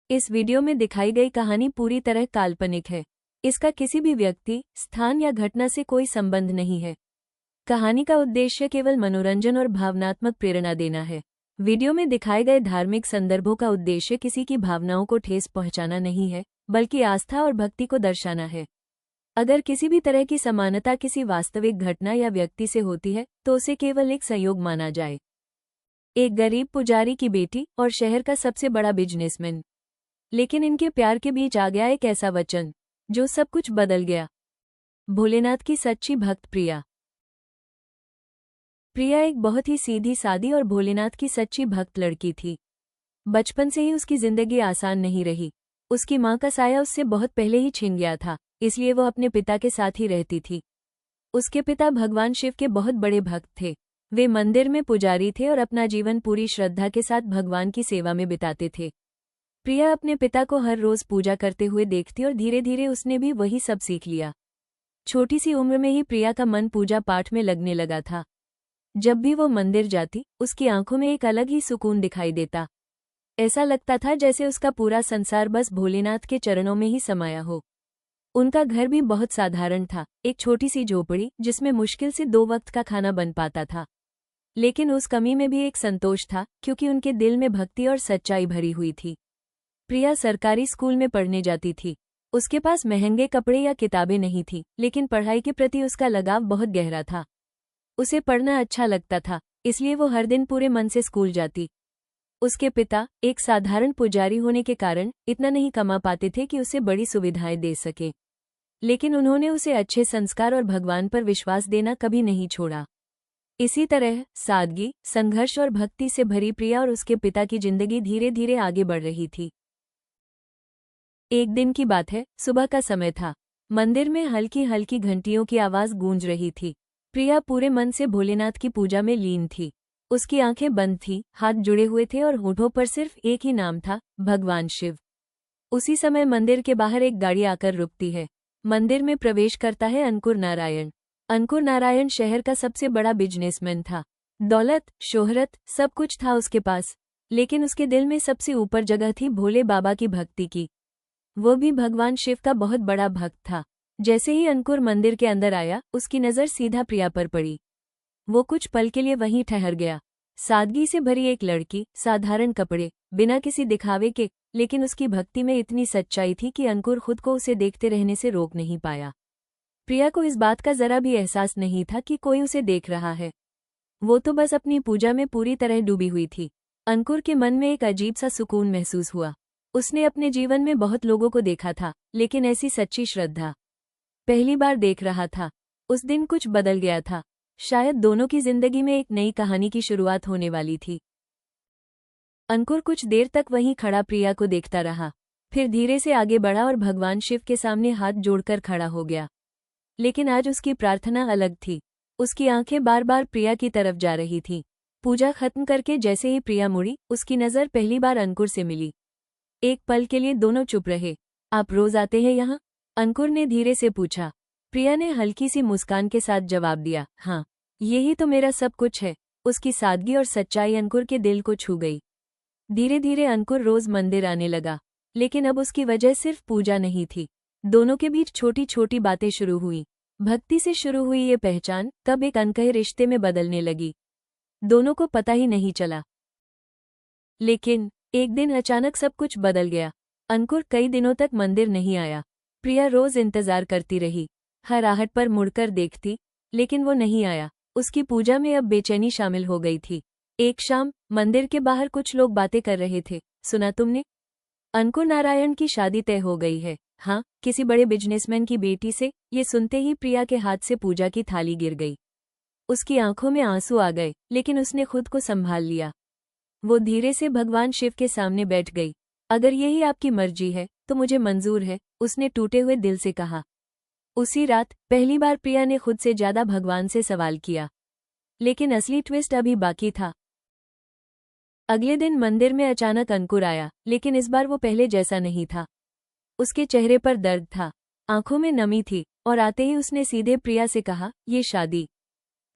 इस वीडियो में दिखाई गई कहानी पूरी तरह काल्पनिक है। इसका किसी भी व्यक्ति, स्थान या घटना से कोई संबंध नहीं है। कहानी का उद्देश्य केवल मनोरंजन और भावनात्मक प्रेरणा देना है। वीडियो में दिखाए गए धार्मिक संदर्भों का उद्देश्य किसी की भावनाओं को ठेस पहुंचाना नहीं है, बल्कि आस्था और भक्ति को दर्शाना है। अगर किसी भी तरह की समानता किसी वास्तविक घटना या व्यक्ति से होती है, तो उसे केवल एक संयोग माना जाए। एक गरीब पुजारी की बेटी और शहर का सबसे बड़ा बिजनेसमैन। लेकिन इनके प्यार के बीच आ गया एक ऐसा वचन जो सब कुछ बदल गया। भोलेनाथ की सच्ची भक्त प्रिया। प्रिया एक बहुत ही सीधी सादी और भोलेनाथ की सच्ची भक्त लड़की थी। बचपन से ही उसकी जिंदगी आसान नहीं रही। उसकी माँ का साया उससे बहुत पहले ही छिन गया था, इसलिए वो अपने पिता के साथ ही रहती थी। उसके पिता भगवान शिव के बहुत बड़े भक्त थे। वे मंदिर में पुजारी थे और अपना जीवन पूरी श्रद्धा के साथ भगवान की सेवा में बिताते थे। प्रिया अपने पिता को हर रोज पूजा करते हुए देखती और धीरे धीरे उसने भी वही सब सीख लिया। छोटी सी उम्र में ही प्रिया का मन पूजा पाठ में लगने लगा था। जब भी वो मंदिर जाती, उसकी आंखों में एक अलग ही सुकून दिखाई देता। ऐसा लगता था जैसे उसका पूरा संसार बस भोलेनाथ के चरणों में ही समाया हो। उनका घर भी बहुत साधारण था, एक छोटी सी झोपड़ी जिसमें मुश्किल से 2 वक्त का खाना बन पाता था। लेकिन उस कमी में भी एक संतोष था, क्योंकि उनके दिल में भक्ति और सच्चाई भरी हुई थी। प्रिया सरकारी स्कूल में पढ़ने जाती थी। उसके पास महंगे कपड़े या किताबें नहीं थी, लेकिन पढ़ाई के प्रति उसका लगाव बहुत गहरा था। उसे पढ़ना अच्छा लगता था, इसलिए वो हर दिन पूरे मन से स्कूल जाती। उसके पिता, एक साधारण पुजारी होने के कारण, इतना नहीं कमा पाते थे कि उसे बड़ी सुविधाएं दे सके। लेकिन उन्होंने उसे अच्छे संस्कार और भगवान पर विश्वास देना कभी नहीं छोड़ा। इसी तरह सादगी, संघर्ष और भक्ति से भरी प्रिया और उसके पिता की जिंदगी धीरे धीरे आगे बढ़ रही थी। एक दिन की बात है, सुबह का समय था। मंदिर में हल्की हल्की घंटियों की आवाज गूंज रही थी। प्रिया पूरे मन से भोलेनाथ की पूजा में लीन थी। उसकी आंखें बंद थीं, हाथ जुड़े हुए थे और होठों पर सिर्फ एक ही नाम था, भगवान शिव। उसी समय मंदिर के बाहर एक गाड़ी आकर रुकती है। मंदिर में प्रवेश करता है अंकुर नारायण। अंकुर नारायण शहर का सबसे बड़ा बिजनेसमैन था। दौलत, शोहरत, सब कुछ था उसके पास, लेकिन उसके दिल में सबसे ऊपर जगह थी भोले बाबा की भक्ति की। वो भी भगवान शिव का बहुत बड़ा भक्त था। जैसे ही अंकुर मंदिर के अंदर आया, उसकी नज़र सीधा प्रिया पर पड़ी। वो कुछ पल के लिए वहीं ठहर गया। सादगी से भरी एक लड़की, साधारण कपड़े, बिना किसी दिखावे के, लेकिन उसकी भक्ति में इतनी सच्चाई थी कि अंकुर खुद को उसे देखते रहने से रोक नहीं पाया। प्रिया को इस बात का जरा भी एहसास नहीं था कि कोई उसे देख रहा है। वो तो बस अपनी पूजा में पूरी तरह डूबी हुई थी। अंकुर के मन में एक अजीब सा सुकून महसूस हुआ। उसने अपने जीवन में बहुत लोगों को देखा था, लेकिन ऐसी सच्ची श्रद्धा पहली बार देख रहा था। उस दिन कुछ बदल गया था। शायद दोनों की जिंदगी में एक नई कहानी की शुरुआत होने वाली थी। अंकुर कुछ देर तक वहीं खड़ा प्रिया को देखता रहा, फिर धीरे से आगे बढ़ा और भगवान शिव के सामने हाथ जोड़कर खड़ा हो गया। लेकिन आज उसकी प्रार्थना अलग थी। उसकी आंखें बार बार प्रिया की तरफ जा रही थीं। पूजा खत्म करके जैसे ही प्रिया मुड़ी, उसकी नज़र पहली बार अंकुर से मिली। एक पल के लिए दोनों चुप रहे। आप रोज आते हैं यहाँ? अंकुर ने धीरे से पूछा। प्रिया ने हल्की सी मुस्कान के साथ जवाब दिया, हाँ, यही तो मेरा सब कुछ है। उसकी सादगी और सच्चाई अंकुर के दिल को छू गई। धीरे धीरे अंकुर रोज मंदिर आने लगा, लेकिन अब उसकी वजह सिर्फ पूजा नहीं थी। दोनों के बीच छोटी छोटी बातें शुरू हुई। भक्ति से शुरू हुई ये पहचान कब एक अनकहे रिश्ते में बदलने लगी, दोनों को पता ही नहीं चला। लेकिन एक दिन अचानक सब कुछ बदल गया। अंकुर कई दिनों तक मंदिर नहीं आया। प्रिया रोज इंतजार करती रही, हर आहट पर मुड़कर देखती, लेकिन वो नहीं आया। उसकी पूजा में अब बेचैनी शामिल हो गई थी। एक शाम मंदिर के बाहर कुछ लोग बातें कर रहे थे। सुना तुमने? अंकुर नारायण की शादी तय हो गई है। हाँ, किसी बड़े बिजनेसमैन की बेटी से। ये सुनते ही प्रिया के हाथ से पूजा की थाली गिर गई। उसकी आंखों में आंसू आ गए, लेकिन उसने खुद को संभाल लिया। वो धीरे से भगवान शिव के सामने बैठ गई। अगर यही आपकी मर्जी है तो मुझे मंजूर है, उसने टूटे हुए दिल से कहा। उसी रात पहली बार प्रिया ने खुद से ज्यादा भगवान से सवाल किया। लेकिन असली ट्विस्ट अभी बाकी था। अगले दिन मंदिर में अचानक अंकुर आया, लेकिन इस बार वो पहले जैसा नहीं था। उसके चेहरे पर दर्द था, आंखों में नमी थी, और आते ही उसने सीधे प्रिया से कहा, ये शादी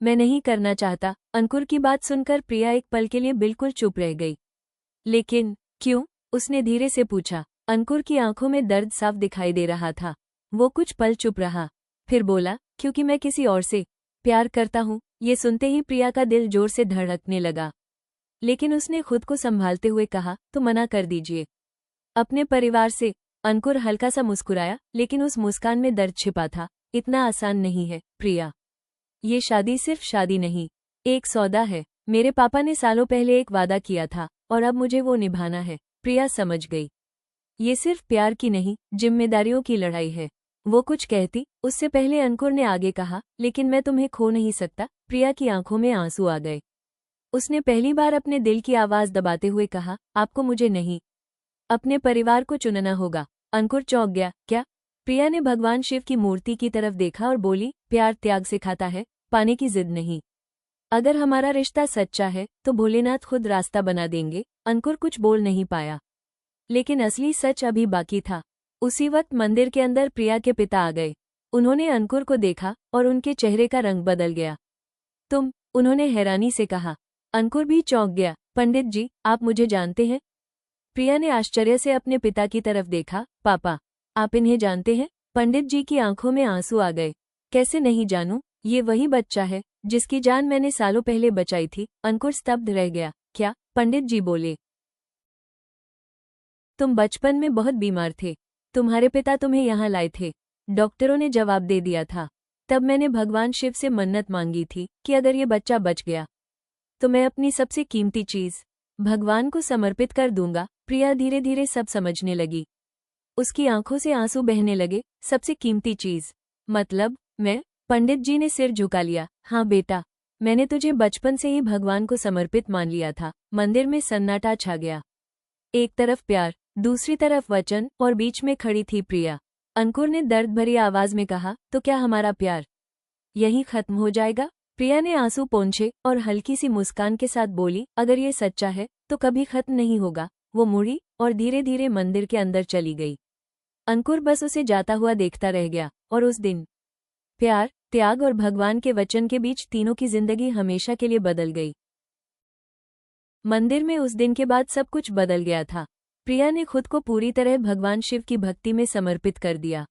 मैं नहीं करना चाहता। अंकुर की बात सुनकर प्रिया एक पल के लिए बिल्कुल चुप रह गई। लेकिन क्यों? उसने धीरे से पूछा। अंकुर की आंखों में दर्द साफ दिखाई दे रहा था। वो कुछ पल चुप रहा, फिर बोला, क्योंकि मैं किसी और से प्यार करता हूँ। ये सुनते ही प्रिया का दिल जोर से धड़कने लगा, लेकिन उसने खुद को संभालते हुए कहा, तो मना कर दीजिए। अपने परिवार से। अंकुर हल्का सा मुस्कुराया, लेकिन उस मुस्कान में दर्द छिपा था। इतना आसान नहीं है प्रिया। ये शादी सिर्फ शादी नहीं, एक सौदा है। मेरे पापा ने सालों पहले एक वादा किया था और अब मुझे वो निभाना है। प्रिया समझ गई। ये सिर्फ प्यार की नहीं, जिम्मेदारियों की लड़ाई है। वो कुछ कहती उससे पहले अंकुर ने आगे कहा, लेकिन मैं तुम्हें खो नहीं सकता। प्रिया की आंखों में आंसू आ गए। उसने पहली बार अपने दिल की आवाज दबाते हुए कहा, आपको मुझे नहीं, अपने परिवार को चुनना होगा। अंकुर चौंक गया। क्या? प्रिया ने भगवान शिव की मूर्ति की तरफ देखा और बोली, प्यार त्याग सिखाता है, पाने की जिद नहीं। अगर हमारा रिश्ता सच्चा है तो भोलेनाथ खुद रास्ता बना देंगे। अंकुर कुछ बोल नहीं पाया, लेकिन असली सच अभी बाकी था। उसी वक्त मंदिर के अंदर प्रिया के पिता आ गए। उन्होंने अंकुर को देखा और उनके चेहरे का रंग बदल गया। तुम? उन्होंने हैरानी से कहा। अंकुर भी चौंक गया। पंडित जी, आप मुझे जानते हैं? प्रिया ने आश्चर्य से अपने पिता की तरफ देखा। पापा, आप इन्हें जानते हैं? पंडित जी की आंखों में आंसू आ गए। कैसे नहीं जानूं, ये वही बच्चा है जिसकी जान मैंने सालों पहले बचाई थी। अंकुर स्तब्ध रह गया। क्या? पंडित जी बोले, तुम बचपन में बहुत बीमार थे, तुम्हारे पिता तुम्हें यहाँ लाए थे, डॉक्टरों ने जवाब दे दिया था। तब मैंने भगवान शिव से मन्नत मांगी थी कि अगर ये बच्चा बच गया तो मैं अपनी सबसे कीमती चीज भगवान को समर्पित कर दूंगा। प्रिया धीरे धीरे सब समझने लगी। उसकी आंखों से आंसू बहने लगे। सबसे कीमती चीज मतलब मैं? पंडित जी ने सिर झुका लिया। हाँ बेटा, मैंने तुझे बचपन से ही भगवान को समर्पित मान लिया था। मंदिर में सन्नाटा छा गया। एक तरफ प्यार, दूसरी तरफ वचन, और बीच में खड़ी थी प्रिया। अंकुर ने दर्द भरी आवाज में कहा, तो क्या हमारा प्यार यहीं खत्म हो जाएगा? प्रिया ने आंसू पोंछे और हल्की सी मुस्कान के साथ बोली, अगर ये सच्चा है तो कभी खत्म नहीं होगा। वो मुड़ी और धीरे धीरे मंदिर के अंदर चली गई। अंकुर बस उसे जाता हुआ देखता रह गया। और उस दिन प्यार, त्याग और भगवान के वचन के बीच तीनों की जिंदगी हमेशा के लिए बदल गई। मंदिर में उस दिन के बाद सब कुछ बदल गया था। प्रिया ने खुद को पूरी तरह भगवान शिव की भक्ति में समर्पित कर दिया।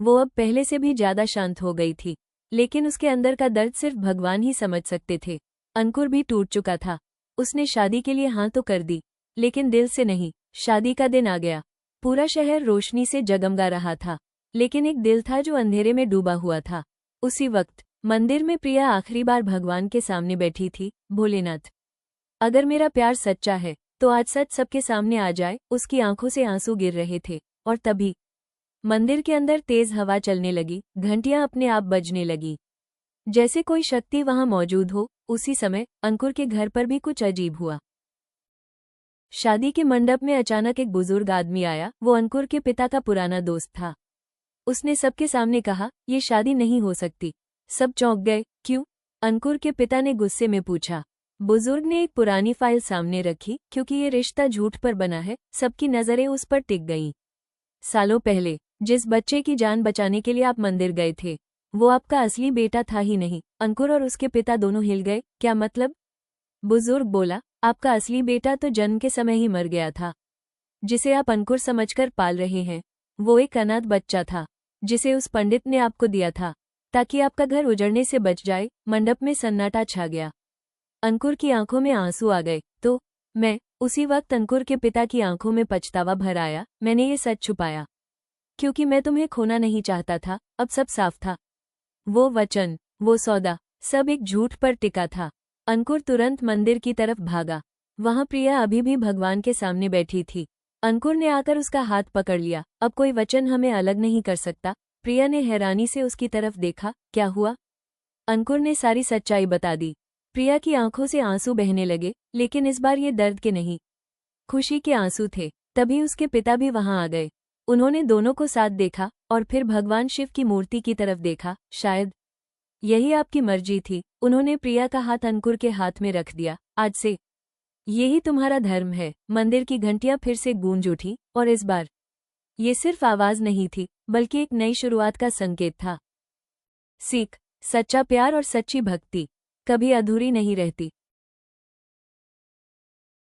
वो अब पहले से भी ज्यादा शांत हो गई थी, लेकिन उसके अंदर का दर्द सिर्फ भगवान ही समझ सकते थे। अंकुर भी टूट चुका था। उसने शादी के लिए हाँ तो कर दी, लेकिन दिल से नहीं। शादी का दिन आ गया। पूरा शहर रोशनी से जगमगा रहा था, लेकिन एक दिल था जो अंधेरे में डूबा हुआ था। उसी वक्त मंदिर में प्रिया आखिरी बार भगवान के सामने बैठी थी। भोलेनाथ, अगर मेरा प्यार सच्चा है तो आज सच सबके सामने आ जाए। उसकी आंखों से आंसू गिर रहे थे। और तभी मंदिर के अंदर तेज हवा चलने लगी। घंटियां अपने आप बजने लगी, जैसे कोई शक्ति वहां मौजूद हो। उसी समय अंकुर के घर पर भी कुछ अजीब हुआ। शादी के मंडप में अचानक एक बुजुर्ग आदमी आया। वो अंकुर के पिता का पुराना दोस्त था। उसने सबके सामने कहा, ये शादी नहीं हो सकती। सब चौंक गए। क्यों? अंकुर के पिता ने गुस्से में पूछा। बुजुर्ग ने एक पुरानी फाइल सामने रखी। क्योंकि ये रिश्ता झूठ पर बना है। सबकी नजरें उस पर टिक गईं। सालों पहले जिस बच्चे की जान बचाने के लिए आप मंदिर गए थे, वो आपका असली बेटा था ही नहीं। अंकुर और उसके पिता दोनों हिल गए। क्या मतलब? बुजुर्ग बोला, आपका असली बेटा तो जन्म के समय ही मर गया था। जिसे आप अंकुर समझकर पाल रहे हैं, वो एक अनाथ बच्चा था जिसे उस पंडित ने आपको दिया था ताकि आपका घर उजड़ने से बच जाए। मंडप में सन्नाटा छा गया। अंकुर की आंखों में आंसू आ गए। तो मैं? उसी वक्त अंकुर के पिता की आंखों में पछतावा भर आया। मैंने ये सच छुपाया क्योंकि मैं तुम्हें खोना नहीं चाहता था। अब सब साफ था। वो वचन, वो सौदा, सब एक झूठ पर टिका था। अंकुर तुरंत मंदिर की तरफ भागा। वहां प्रिया अभी भी भगवान के सामने बैठी थी। अंकुर ने आकर उसका हाथ पकड़ लिया। अब कोई वचन हमें अलग नहीं कर सकता। प्रिया ने हैरानी से उसकी तरफ देखा। क्या हुआ? अंकुर ने सारी सच्चाई बता दी। प्रिया की आंखों से आंसू बहने लगे, लेकिन इस बार ये दर्द के नहीं, खुशी के आंसू थे। तभी उसके पिता भी वहां आ गए। उन्होंने दोनों को साथ देखा और फिर भगवान शिव की मूर्ति की तरफ देखा। शायद यही आपकी मर्जी थी। उन्होंने प्रिया का हाथ अंकुर के हाथ में रख दिया। आज से यही तुम्हारा धर्म है। मंदिर की घंटियां फिर से गूंज उठी, और इस बार ये सिर्फ आवाज नहीं थी, बल्कि एक नई शुरुआत का संकेत था। सीख, सच्चा प्यार और सच्ची भक्ति कभी अधूरी नहीं रहती।